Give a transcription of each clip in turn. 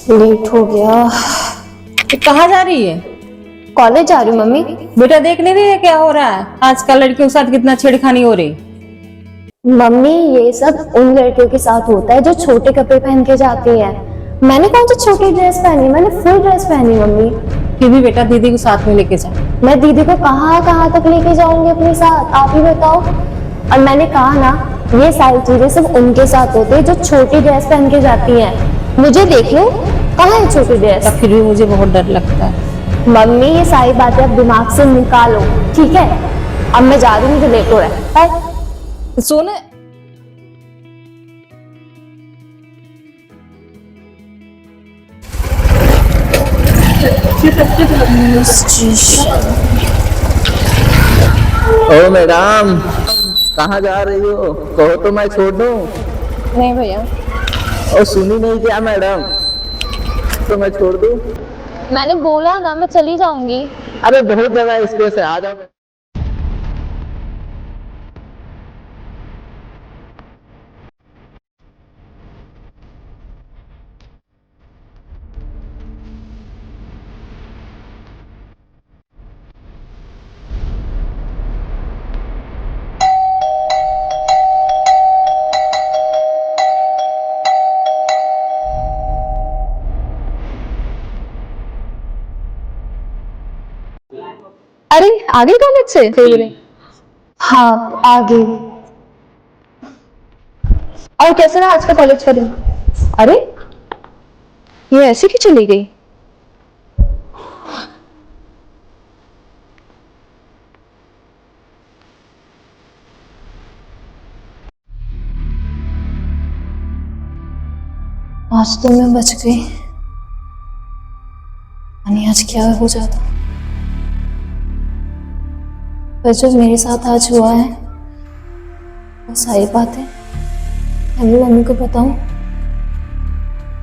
Late हो गया। तो कहाँ जा रही है? कॉलेज जा रही हूँ मम्मी। बेटा देख नहीं रही है क्या हो रहा है? आजकल लड़कियों के साथ कितना छेड़खानी हो रही। मम्मी ये सब उन लड़कियों के साथ होता है जो छोटे कपड़े पहन के जाती हैं। मैंने कौन सी छोटी ड्रेस पहनी, मैंने फुल ड्रेस पहनी मम्मी। फिर भी बेटा दीदी को साथ में लेके जा। मैं दीदी को कहाँ कहाँ तक लेके जाऊंगी अपने साथ, आप ही बताओ। और मैंने कहा ना, ये सारी चीजें सिर्फ उनके साथ होती है जो छोटी ड्रेस पहन के जाती हैं। मुझे देख लो, कहाँ है छोटी ड्रेस। फिर भी मुझे बहुत डर लगता है। मम्मी ये सारी बातें अब दिमाग से निकालो, ठीक है। अब मैं जा रही हूँ, मुझे लेट हो रहा है। बाय। सोना ओ मैडम, कहाँ जा रही हो? कहो तो मैं छोड़ दूं। नहीं भैया। और सुनी नहीं क्या मैडम? तो मैं छोड़ दूं? मैंने बोला ना मैं चली जाऊंगी। अरे बहुत जगह स्पेस है, आ जाओ। अरे आगे कॉलेज से फिर? हाँ आगे। और कैसा रहा आज का कॉलेज का दिन? अरे ये ऐसे क्यों चली गई? आज तो मैं बच गई। आज क्या हो जाता, पर जो मेरे साथ आज हुआ है वो सारी बातें मैं मम्मी को बताऊं।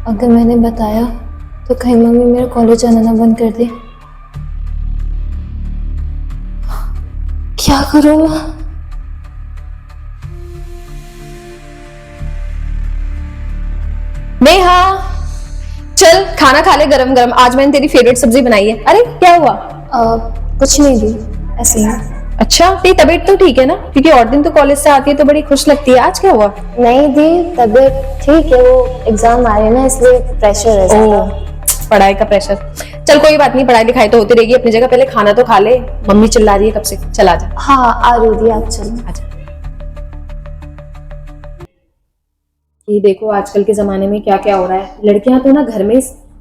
अगर मैंने बताया तो कहीं मम्मी मेरा कॉलेज जाना ना बंद कर दे। क्या करूं मैं? नेहा, चल खाना खा ले गरम गरम। आज मैंने तेरी फेवरेट सब्जी बनाई है। अरे क्या हुआ? कुछ नहीं दी, ऐसे ही। अच्छा तेरी तबीयत तो ठीक है ना? क्योंकि और दिन तो कॉलेज से आती है तो बड़ी खुश लगती है, आज क्या हुआ? नहीं दी, तबीयत ठीक है, वो एग्जाम आ रहे हैं ना इसलिए प्रेशर है ज़्यादा। पढ़ाई का प्रेशर। चल कोई बात नहीं, पढ़ाई लिखाई तो होती रहेगी अपनी जगह। पहले खाना तो खा ले, मम्मी चिल्ला रही है कब से। चल आजा। हाँ आ रही थी, आप चलो। आजा। ये देखो आजकल के जमाने में क्या क्या हो रहा है। लड़कियां तो ना घर में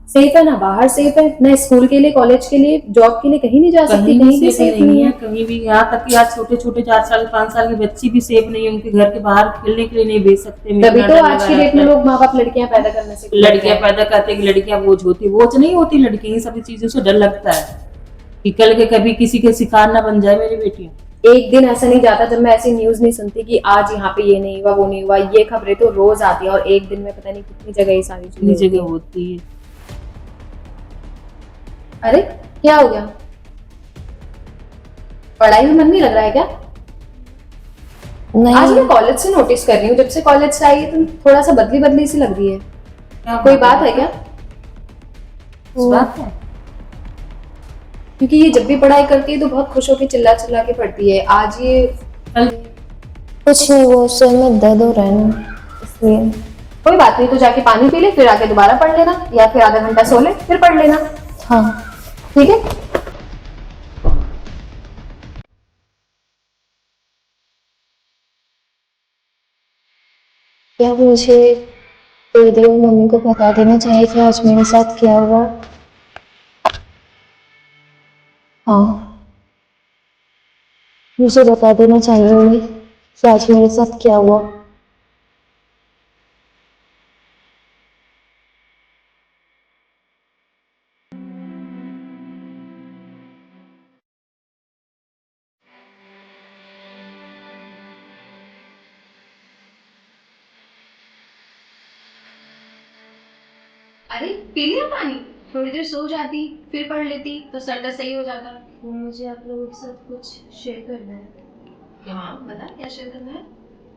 सेफ है ना बाहर सेफ है, ना स्कूल के लिए, कॉलेज के लिए, जॉब के लिए कहीं नहीं जा सकती, कहीं भी सेफ नहीं है। कहीं भी, यहाँ तक कि आज छोटे छोटे 4 साल 5 साल की बच्ची भी सेफ नहीं है। उनके घर के बाहर खेलने के लिए नहीं भेज सकते। तभी तो आज की डेट में लोग माँ बाप लड़कियां पैदा करने से लड़कियां पैदा करते कि लड़कियां बोझ होती, बोझ नहीं होती लड़कियां। इन सभी चीजों से डर लगता है कि कल के कभी किसी के शिकार ना बन जाए मेरी बेटियां। एक दिन ऐसा नहीं जाता जब मैं ऐसी न्यूज नहीं सुनती कि आज यहाँ पे ये नहीं हुआ, वो नहीं हुआ। ये खबरें तो रोज आती है और एक दिन में पता नहीं कितनी जगह ये सारी कितनी चीजें जगह होती है। अरे क्या हो गया? पढ़ाई में मन नहीं लग रहा है क्या? नहीं आज मैं कॉलेज से नोटिस कर रही हूँ, जब से कॉलेज से आई है तुम थोड़ा सा बदली बदली सी लग रही है। कोई बात है क्या? बात है क्योंकि ये जब भी पढ़ाई करती है तो बहुत खुश होकर चिल्ला चिल्ला के पढ़ती है। आज ये कुछ नहीं, वो सर में दर्द हो रहा है ना इसलिए। कोई बात नहीं, तो जाके पानी पी ले, फिर आके दोबारा पढ़ लेना, या फिर आधा घंटा सो ले फिर पढ़ लेना। हाँ ठीक है। क्या मुझे कोई देर मम्मी को बता देना चाहिए कि आज मेरे साथ क्या हुआ? हाँ मुझे बता देना चाहिए मम्मी कि आज मेरे साथ क्या हुआ। अरे पी लिया पानी? थोड़ी देर सो जाती फिर पढ़ लेती तो सर दर्द सही हो जाता। मुझे आप लोगों के साथ कुछ शेयर करना है। हाँ बता, क्या शेयर करना है?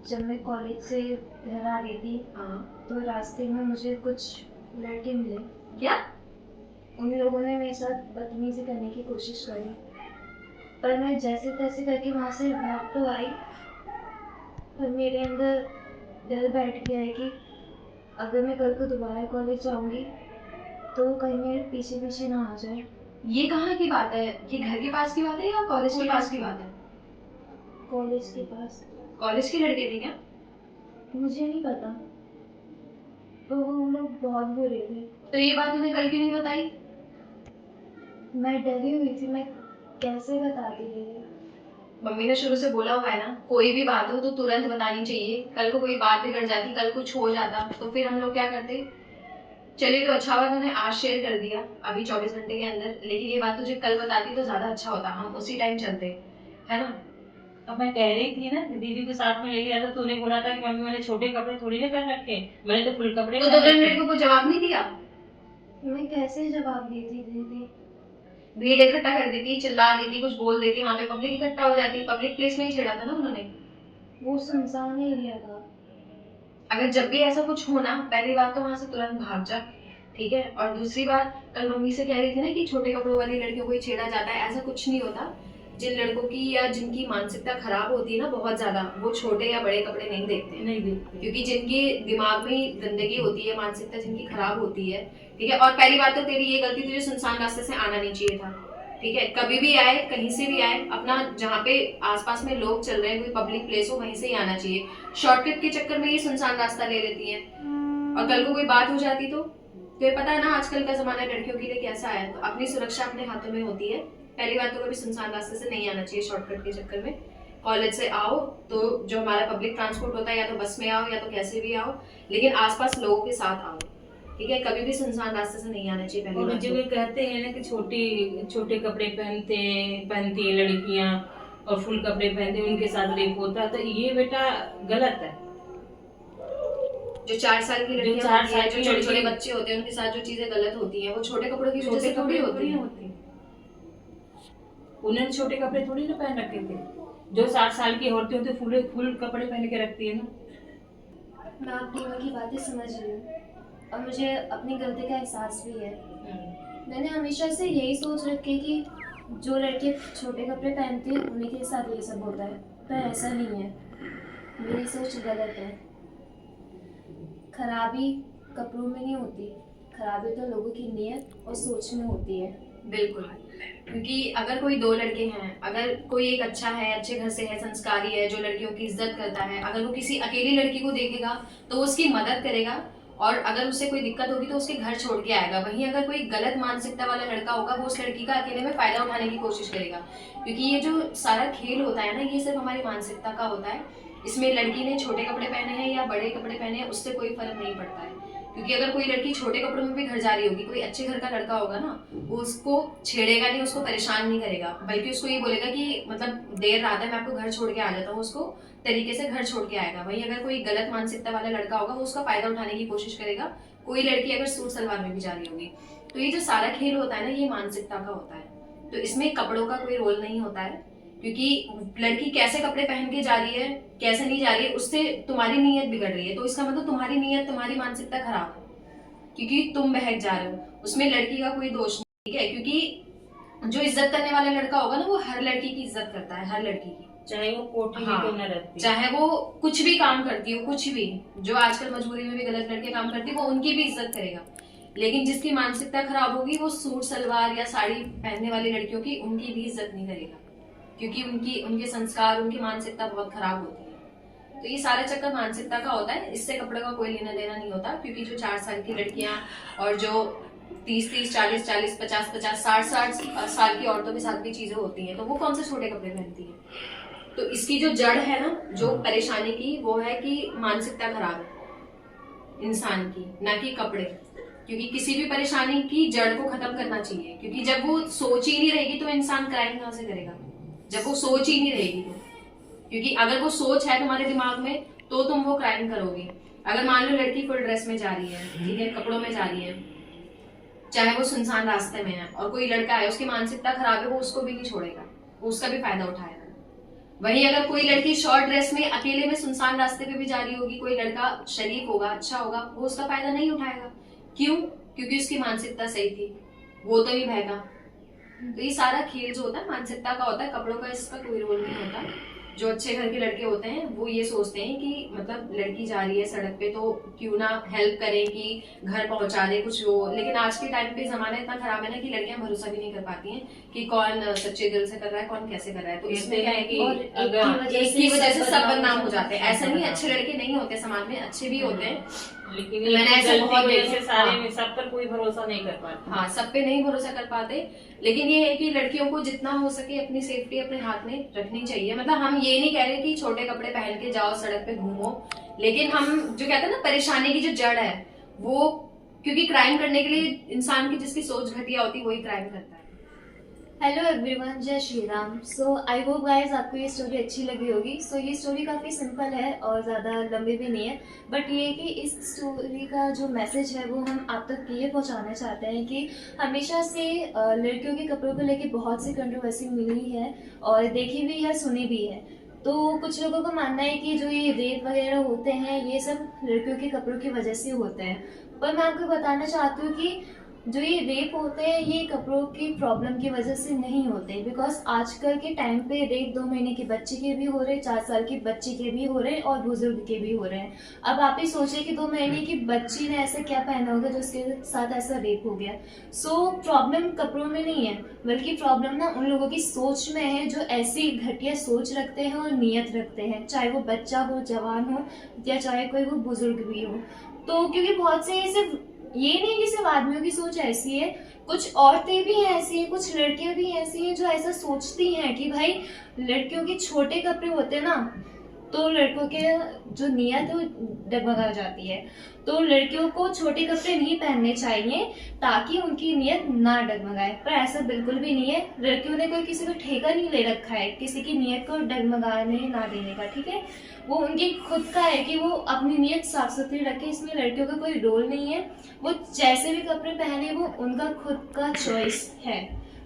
जब मैं कॉलेज से घर आ रही थी हाँ। तो रास्ते में मुझे कुछ लड़के मिले। क्या? उन लोगों ने मेरे साथ बदतमीजी करने की कोशिश करी, पर मैं जैसे तैसे करके वहाँ से भाग तो आई, पर मेरे अंदर डर बैठ गया है कि अगर मैं कल को दोबारा कॉलेज जाऊँगी तो कहीं मेरे पीछे पीछे ना आ जाए। ये कहाँ की बात है? ये घर के पास की बात है या कॉलेज के पास की बात है? कॉलेज के पास। कॉलेज के लड़के थे क्या? मुझे नहीं पता, तो वो लोग बहुत बुरे थे। तो ये बात उन्हें कल क्यों नहीं बताई? मैं डरी हुई थी, मैं कैसे बताती थी। मम्मी ने शुरू से बोला हुआ है ना, कोई भी बात हो तो तुरंत बतानी चाहिए। कल को कोई बात बिगड़ जाती, कल कुछ हो जाता तो फिर हम लोग क्या करते? चलिए तो अच्छा हुआ मैंने आज शेयर कर दिया अभी 24 घंटे के अंदर, लेकिन ये बात तुझे कल बताती तो ज्यादा अच्छा होता, हम उसी टाइम चलते, है ना? अब मैं कह रही थी ना कि दीदी के साथ में ले गया था, तूने बोला था कि मम्मी मैंने छोटे कपड़े थोड़ी ना पहन रखे, मैंने तो फुल कपड़े तो पहन तुमने रखे। मेरे को कुछ जवाब नहीं दिया? मैं कैसे जवाब देती दीदी? भीड़ इकट्ठा कर देती, चिल्ला देती, कुछ बोल देती, वहाँ पे पब्लिक इकट्ठा हो जाती। पब्लिक प्लेस में ही छेड़ा था ना उन्होंने। वो सुनसान एरिया था। अगर जब भी ऐसा कुछ हो ना, पहली बात तो वहां से तुरंत भाग जा, ठीक है? और दूसरी बात, कल मम्मी से कह रही थी ना कि छोटे कपड़ों वाली लड़कियों को ही छेड़ा जाता है, ऐसा कुछ नहीं होता। जिन लड़कों की या जिनकी मानसिकता खराब होती है ना बहुत ज्यादा, वो छोटे या बड़े कपड़े नहीं देखते, नहीं देखते, क्योंकि जिनकी दिमाग में गंदगी होती है, मानसिकता जिनकी खराब होती है, ठीक है? और पहली बात तो तेरी ये गलती, तुझे सुनसान रास्ते से आना नहीं चाहिए था, ठीक है? कभी भी आए, कहीं से भी आए, अपना जहाँ पे आसपास में लोग चल रहे हैं, कोई पब्लिक प्लेस हो, वहीं से ही आना चाहिए। शॉर्टकट के चक्कर में ये सुनसान रास्ता ले लेती है, और कल को कोई बात हो जाती तो ये पता है ना आजकल का जमाना लड़कियों के लिए कैसा है। तो अपनी सुरक्षा अपने हाथों में होती है। पहली बात तो कभी सुनसान रास्ते से नहीं आना चाहिए शॉर्टकट के चक्कर में। कॉलेज से आओ तो जो हमारा पब्लिक ट्रांसपोर्ट होता है, या तो बस में आओ या तो कैसे भी आओ, लेकिन आसपास लोगों के साथ आओ, ठीक है? कभी भी सुनसान रास्ते से नहीं आना चाहिए। और पहली जो बात ये कहते हैं ना कि छोटे कपड़े पहनती है लड़कियां और फुल कपड़े पहनते हैं, उनके साथ रेप होता है, तो ये बेटा गलत है। जो 4 साल की लड़कियां जो 4 होती हैं, साल जो की छोटे छोटे लड़की- बच्चे होते हैं, उनके साथ जो चीजें गलत होती हैं वो छोटे कपड़ों की वजह छोटे से थोड़ी कपड़े होती हैं। उन्होंने छोटे कपड़े थोड़ी ना पहन रखे थे। जो 60 साल की औरतें होती है फुल कपड़े पहन के रखती है ना। मैं आप तीनों की बातें समझ रही हूँ और मुझे अपनी गलती का एहसास भी है। मैंने हमेशा से यही सोच रखी है कि जो लड़के छोटे कपड़े पहनते हैं उन्हीं के साथ ये सब होता है, पर ऐसा नहीं है। मेरी सोच गलत है। खराबी कपड़ों में नहीं होती, खराबी तो लोगों की नीयत और सोच में होती है। बिल्कुल, क्योंकि अगर कोई 2 लड़के हैं, अगर कोई एक अच्छा है, अच्छे घर से है, संस्कारी है, जो लड़कियों की इज्जत करता है, अगर वो किसी अकेली लड़की को देखेगा तो उसकी मदद करेगा, और अगर उससे कोई दिक्कत होगी तो उसके घर छोड़ के आएगा। वहीं अगर कोई गलत मानसिकता वाला लड़का होगा, वो उस लड़की का अकेले में फायदा उठाने की कोशिश करेगा। क्योंकि ये जो सारा खेल होता है ना, ये सिर्फ हमारी मानसिकता का होता है। इसमें लड़की ने छोटे कपड़े पहने हैं या बड़े कपड़े पहने हैं, उससे कोई फर्क नहीं पड़ता है। क्योंकि अगर कोई लड़की छोटे कपड़ों में भी घर जा रही होगी, कोई अच्छे घर का लड़का होगा ना, वो उसको छेड़ेगा नहीं, उसको परेशान नहीं करेगा, बल्कि उसको ये बोलेगा कि मतलब देर रात है, मैं आपको घर छोड़ के आ जाता हूँ, उसको तरीके से घर छोड़ के आएगा। वहीं अगर कोई गलत मानसिकता वाला लड़का होगा, वो उसका फायदा उठाने की कोशिश करेगा। कोई लड़की अगर सूट सलवार में भी जा रही होगी, तो ये जो सारा खेल होता है ना, ये मानसिकता का होता है। तो इसमें कपड़ों का कोई रोल नहीं होता है, क्योंकि लड़की कैसे कपड़े पहन के जा रही है, कैसे नहीं जा रही है, उससे तुम्हारी नीयत बिगड़ रही है। तो इसका मतलब तुम्हारी नीयत, तुम्हारी मानसिकता खराब है, क्योंकि तुम बहक जा रहे हो। उसमें लड़की का कोई दोष नहीं, ठीक है? क्योंकि जो इज्जत करने वाला लड़का होगा ना, वो हर लड़की की इज्जत करता है, हर लड़की की, चाहे वो कोठी में क्यों न रहती, चाहे वो कुछ भी काम करती हो, कुछ भी, जो आजकल मजबूरी में भी गलत लड़के काम करती है, वो उनकी भी इज्जत करेगा। लेकिन जिसकी मानसिकता खराब होगी, वो सूट सलवार या साड़ी पहनने वाली लड़कियों की, उनकी भी इज्जत नहीं करेगा, क्योंकि उनके संस्कार, उनकी मानसिकता बहुत खराब होती है। तो ये सारा चक्कर मानसिकता का होता है, इससे कपड़े का कोई लेना देना नहीं होता। क्योंकि जो 4 साल की लड़कियां और जो 30-30, 40-40, 50-50, 60-60 साल की औरतों के साथ भी चीजें होती हैं, तो वो कौन से छोटे कपड़े पहनती है? तो इसकी जो जड़ है ना, जो परेशानी की, वो है कि मानसिकता खराब है इंसान की, ना कि कपड़े। क्योंकि किसी भी परेशानी की जड़ को खत्म करना चाहिए, क्योंकि जब वो सोच ही नहीं रहेगी तो इंसान क्राइम कहां से करेगा? जब वो सोच ही नहीं रहेगी तो, क्योंकि अगर वो सोच है तुम्हारे दिमाग में तो तुम वो क्राइम करोगे। अगर मान लो लड़की फुल ड्रेस में जा रही है, ठीक है, कपड़ों में जा रही है, चाहे वो सुनसान रास्ते में है, और कोई लड़का है, उसकी मानसिकता खराब है, वो उसको भी नहीं छोड़ेगा, वो उसका भी फायदा उठाएगा। वहीं अगर कोई लड़की शॉर्ट ड्रेस में अकेले में सुनसान रास्ते पे भी जा रही होगी, कोई लड़का शरीफ होगा, अच्छा होगा, वो उसका फायदा नहीं उठाएगा, क्यों? क्योंकि उसकी मानसिकता सही थी, वो तो नहीं बहेगा। तो ये सारा खेल जो होता है मानसिकता का होता है, कपड़ों का इसका कोई रोल नहीं होता। जो अच्छे घर के लड़के होते हैं वो ये सोचते हैं कि मतलब लड़की जा रही है सड़क पे तो क्यों ना हेल्प करें कि घर पहुंचा दे कुछ वो। लेकिन आज के टाइम पे जमाना इतना खराब है ना कि लड़कियां भरोसा भी नहीं कर पाती हैं कि कौन सच्चे दिल से कर रहा है, कौन कैसे कर रहा है। तो इसमें क्या है कि एक की वजह से सब बदनाम हो जाते हैं। ऐसा नहीं है अच्छे लड़के नहीं होते, समाज में अच्छे भी होते हैं, लेकिन मैंने ऐसे बहुत देखे। से सारे में सब पर कोई भरोसा नहीं कर पाते। हाँ, सब पे नहीं भरोसा कर पाते। लेकिन ये है कि लड़कियों को जितना हो सके अपनी सेफ्टी अपने हाथ में रखनी चाहिए। मतलब हम ये नहीं कह रहे कि छोटे कपड़े पहन के जाओ सड़क पे घूमो, लेकिन हम जो कहते हैं ना परेशानी की जो जड़ है वो, क्योंकि क्राइम करने के लिए इंसान की जिसकी सोच घटिया होती है वही क्राइम करता है। हेलो एवरीवन, जय श्री राम। सो आई होप गाइस आपको ये स्टोरी अच्छी लगी होगी। सो ये स्टोरी काफ़ी सिंपल है और ज़्यादा लंबी भी नहीं है, बट ये है कि इस स्टोरी का जो मैसेज है वो हम आप तक ये पहुंचाना चाहते हैं कि हमेशा से लड़कियों के कपड़ों को लेके बहुत सी कंट्रोवर्सी मिली है और देखी भी है, सुनी भी है। तो कुछ लोगों का मानना है कि जो ये रेप वगैरह होते हैं ये सब लड़कियों के कपड़ों की वजह से होते हैं, पर मैं आपको बताना चाहती हूँ कि जो ये रेप होते हैं ये कपड़ों की प्रॉब्लम की वजह से नहीं होते। बिकॉज आजकल के टाइम पे रेप 2 महीने के बच्चे के भी हो रहे, 4 साल की बच्ची के भी हो रहे और बुजुर्ग के भी हो रहे हैं। अब आप ही सोचिए कि 2 महीने की बच्ची ने ऐसा क्या पहना होगा जो उसके साथ ऐसा रेप हो गया। सो प्रॉब्लम कपड़ों में नहीं है, बल्कि प्रॉब्लम ना उन लोगों की सोच में है जो ऐसी घटिया सोच रखते हैं और नीयत रखते हैं, चाहे वो बच्चा हो, जवान हो या चाहे कोई वो बुजुर्ग भी हो। तो क्योंकि बहुत से सिर्फ ये नहीं कि सिर्फ आदमियों की सोच ऐसी है, कुछ औरतें भी ऐसी हैं, कुछ लड़कियां भी ऐसी हैं जो ऐसा सोचती हैं कि भाई लड़कियों के छोटे कपड़े होते ना तो लड़कों के जो नियत है वो डगमगा जाती है। तो लड़कियों को छोटे कपड़े नहीं पहनने चाहिए ताकि उनकी नियत ना डगमगाए, पर ऐसा बिल्कुल भी नहीं है। लड़कियों ने कोई किसी को ठेका नहीं ले रखा है किसी की नियत को डगमगाने ना देने का, ठीक है। वो उनकी खुद का है कि वो अपनी नियत साफ सुथरी रखे, इसमें लड़कियों का कोई रोल नहीं है। वो जैसे भी कपड़े पहने वो उनका खुद का चॉइस है।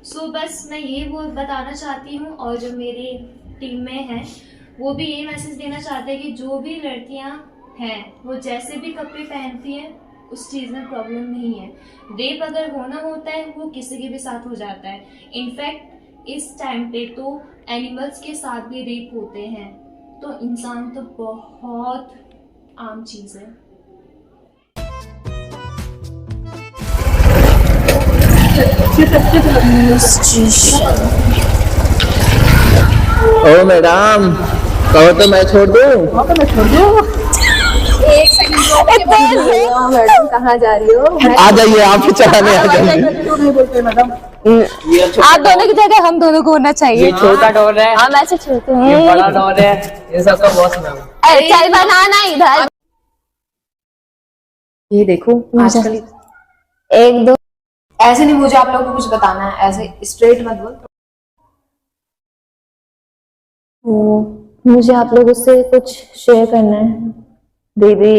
सो बस मैं ये वो बताना चाहती हूँ, और जो मेरी टीम में है वो भी ये मैसेज देना चाहते हैं कि जो भी लड़कियां हैं वो जैसे भी कपड़े पहनती हैं उस चीज़ में प्रॉब्लम नहीं है। रेप अगर होना होता है वो किसी के भी साथ हो जाता है। इनफैक्ट इस टाइम पे तो एनिमल्स के साथ भी रेप होते हैं, तो इंसान तो बहुत आम चीज़ है। ओ मैडम, कहो तो मैं छोड़ दूं। एक सेकंड मैडम, कहाँ जा रही हो? आ जाइए, आप ही चलाने आ जाइए। आप दोनों की जगह हम दोनों को होना चाहिए। ये छोटा डॉन है, हम ऐसे छोटे ये हैं। बड़ा डॉन है, ये सबका बॉस मैं हूँ। अरे चाय बनाना इधर। ये देखो आजकल 1 2 ऐसे नहीं, मुझे आप लोगों को कुछ बताना है, ऐसे स्ट्रेट मत बोल। मुझे आप लोगों से कुछ शेयर करना है। दीदी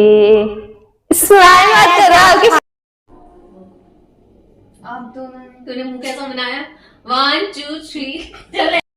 स्माइल मत करो। आप दोनों तूने मुंह कैसा बनाया? 1 2 3 चले।